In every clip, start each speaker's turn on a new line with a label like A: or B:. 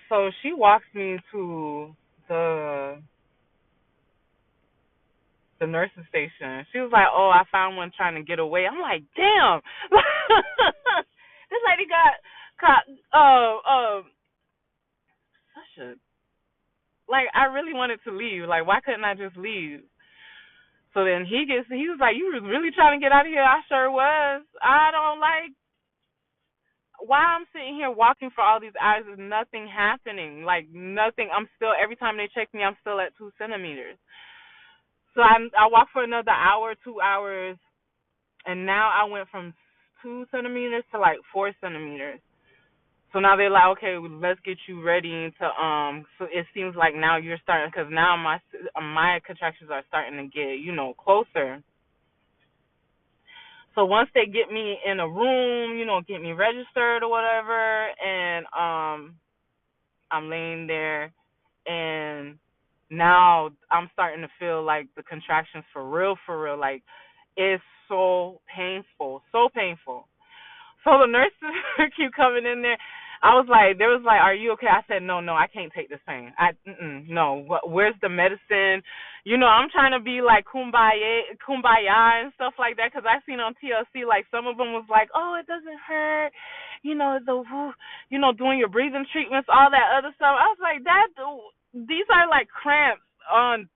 A: So she walks me to the the nurse's station. She was like, "Oh, I found one trying to get away." I'm like, "Damn, this lady got caught." Such a like. I really wanted to leave. Like, why couldn't I just leave? So then he was like, "You was really trying to get out of here?" I sure was. I don't like why I'm sitting here walking for all these hours is nothing happening. Like nothing. I'm still every time they check me, I'm still at 2 centimeters. So I walked for another hour, 2 hours, and now I went from 2 centimeters to like 4 centimeters. So now they're like, okay, let's get you ready to. So it seems like now you're starting because now my contractions are starting to get closer. So once they get me in a room, get me registered or whatever, and I'm laying there, and now I'm starting to feel like the contractions for real. Like it's so painful, so painful. So the nurses keep coming in there. They was like, "Are you okay?" I said, "No, I can't take this pain. No. Where's the medicine?" I'm trying to be like kumbaya and stuff like that because I seen on TLC like some of them was like, "Oh, it doesn't hurt," doing your breathing treatments, all that other stuff. I was like, these are like cramps on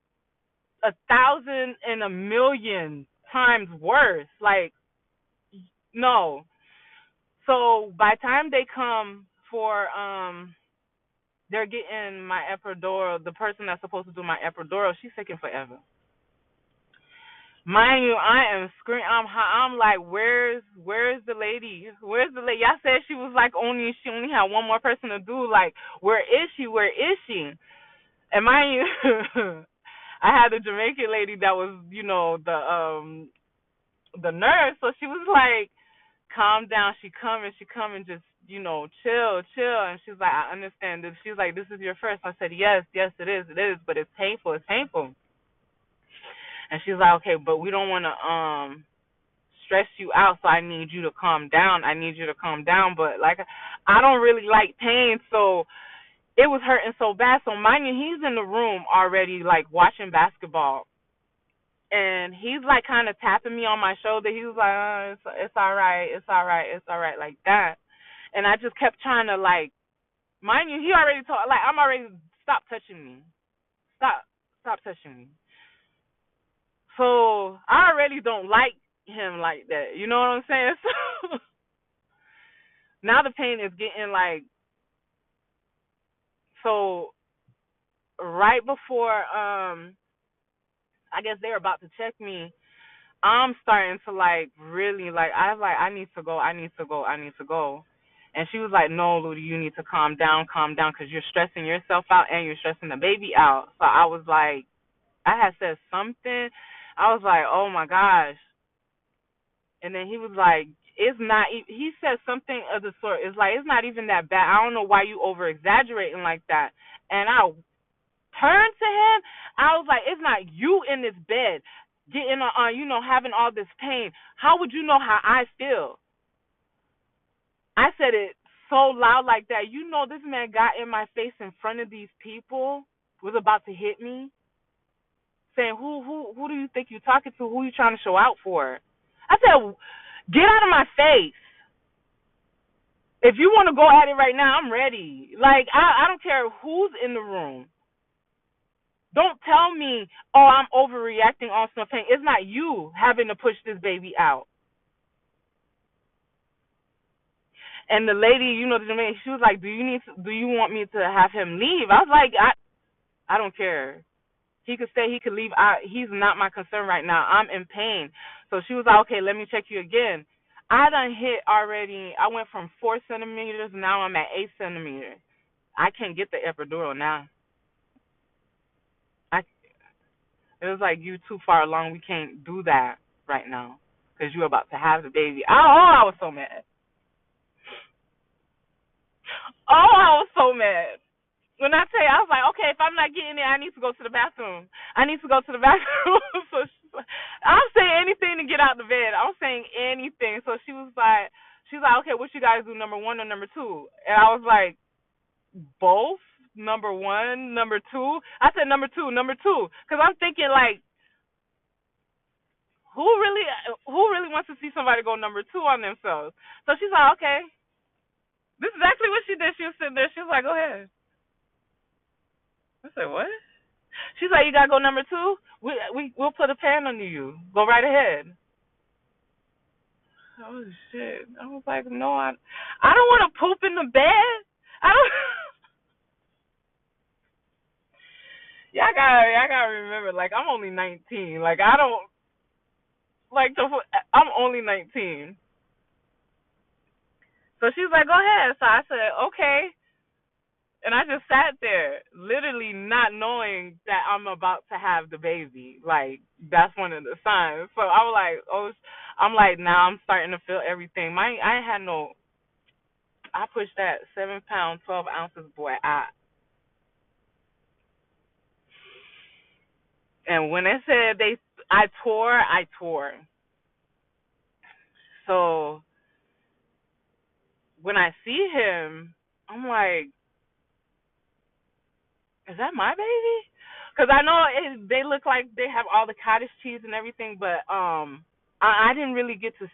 A: 1,000 and a million times worse. Like, no. So by the time they come for they're getting my epidural, the person that's supposed to do my epidural, she's taking forever. Mind you, I am screaming. I'm like, where's the lady? Where's the lady? Y'all said she only had one more person to do. Like, where is she? Where is she? And mind you, I had a Jamaican lady that was, the nurse. So she was like, calm down. She coming, just, chill. And she's like, I understand this. She's like, this is your first. I said, yes, it is, but it's painful. And she's like, okay, but we don't want to stress you out, so I need you to calm down. But like, I don't really like pain, so it was hurting so bad. So mind you, he's in the room already, like watching basketball, and he's like kind of tapping me on my shoulder. He was like, it's all right, like that. And I just kept trying to like, mind you, he already told, like, I'm already, stop touching me, stop, touching me. So I already don't like him like that. You know what I'm saying? So now the pain is getting like, so right before I guess they're about to check me, I'm starting to like really like I was like, I need to go. And she was like, no, Ludi, you need to calm down, because you're stressing yourself out and you're stressing the baby out. So I was like, I had said something. I was like, oh my gosh. And then he was like, it's not, he said something of the sort, it's like, it's not even that bad. I don't know why you over exaggerating like that. And I turned to him. I was like, it's not you in this bed getting on, having all this pain. How would you know how I feel? I said it so loud like that. This man got in my face in front of these people, was about to hit me, saying, who do you think you're talking to? Who you trying to show out for? I said, get out of my face. If you want to go at it right now, I'm ready. Like, I don't care who's in the room. Don't tell me, oh, I'm overreacting on some pain. It's not you having to push this baby out. And the lady, the Jamaican, she was like, do you want me to have him leave? I was like, I don't care. He could stay, he could leave. He's not my concern right now. I'm in pain. So she was like, okay, let me check you again. I done hit already. I went from 4 centimeters. Now I'm at 8 centimeters. I can't get the epidural now. It was like, you too far along. We can't do that right now because you're about to have the baby. I was so mad. Oh, I was so mad. When I tell you, I was like, okay, if I'm not getting it, I need to go to the bathroom. So I'll say anything to get out of the bed. I'm saying anything. So she's like, okay, what you guys do, number one or number two? And I was like, both. Number one, number two. I said number two, because I'm thinking like, who really, who really wants to see somebody go number two on themselves? So she's like, okay, this is exactly what she did. She was sitting there. She was like, go ahead. I said, what? She's like, you gotta go number two. We'll put a pan under you. Go right ahead. Oh shit! I was like, no, I don't want to poop in the bed. I don't. Y'all gotta remember, like I'm only 19. Like I don't like the. I'm only 19. So she's like, go ahead. So I said, okay. And I just sat there, literally not knowing that I'm about to have the baby. Like that's one of the signs. So I was like, oh, I'm like, now I'm starting to feel everything. I ain't had no. I pushed that 7 pound, 12 ounces, boy. And when they said I tore. So when I see him, I'm like, is that my baby? Because I know they look like they have all the cottage cheese and everything, but I didn't really get to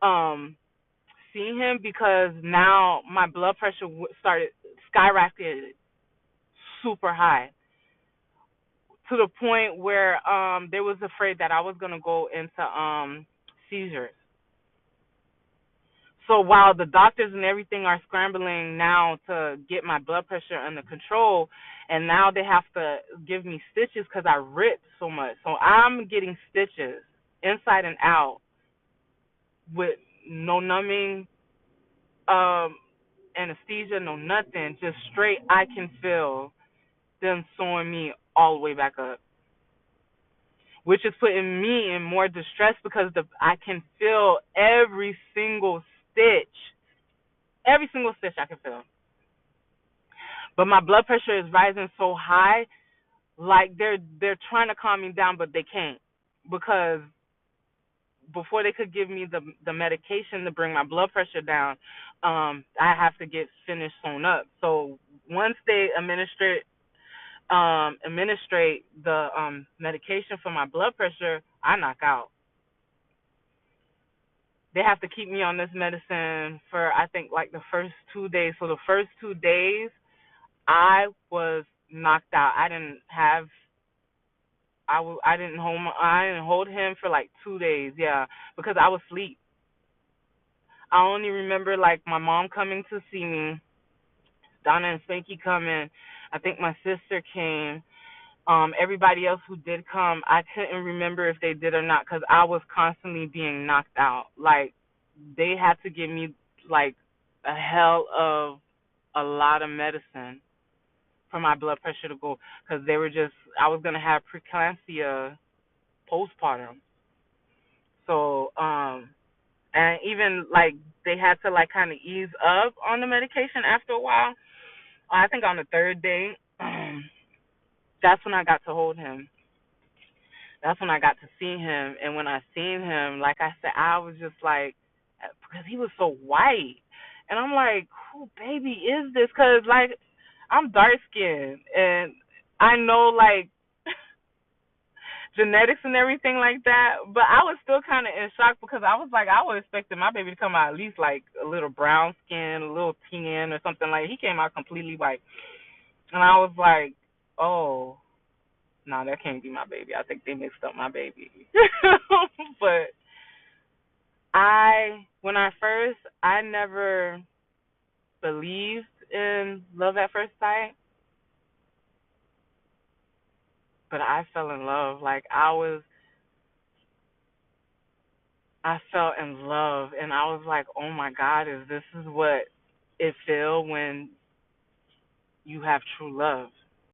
A: um, see him because now my blood pressure started skyrocketed super high to the point where they was afraid that I was gonna go into seizures. So while the doctors and everything are scrambling now to get my blood pressure under control, and now they have to give me stitches because I ripped so much. So I'm getting stitches inside and out with no numbing, um, anesthesia, no nothing, just straight. I can feel them sewing me all the way back up, which is putting me in more distress because I can feel every single stitch I can feel. But my blood pressure is rising so high, like they're trying to calm me down, but they can't because before they could give me the medication to bring my blood pressure down, I have to get finished sewn up. So once they administrate the medication for my blood pressure, I knock out. They have to keep me on this medicine for I think like the first 2 days. So the first 2 days I was knocked out. I didn't hold him for like 2 days, yeah, because I was asleep. I only remember like my mom coming to see me, Donna and Spanky coming. I think my sister came. Everybody else who did come, I couldn't remember if they did or not because I was constantly being knocked out. Like they had to give me like a hell of a lot of medicine for my blood pressure to go because they were just I was gonna have preeclampsia postpartum. So and even like they had to like kind of ease up on the medication after a while. I think on the third day, that's when I got to hold him. That's when I got to see him, and when I seen him, like I said, I was just like, because he was so white, and I'm like, who baby is this? Because like I'm dark skinned, and I know like genetics and everything like that. But I was still kind of in shock because I was like, I was expecting my baby to come out at least like a little brown skin, a little tan or something. Like he came out completely white, and I was like, oh, no, that can't be my baby. I think they mixed up my baby. But when I first, I never believed in love at first sight, but I fell in love. Like I fell in love, and I was like, "Oh my God, is what it feel when you have true love?"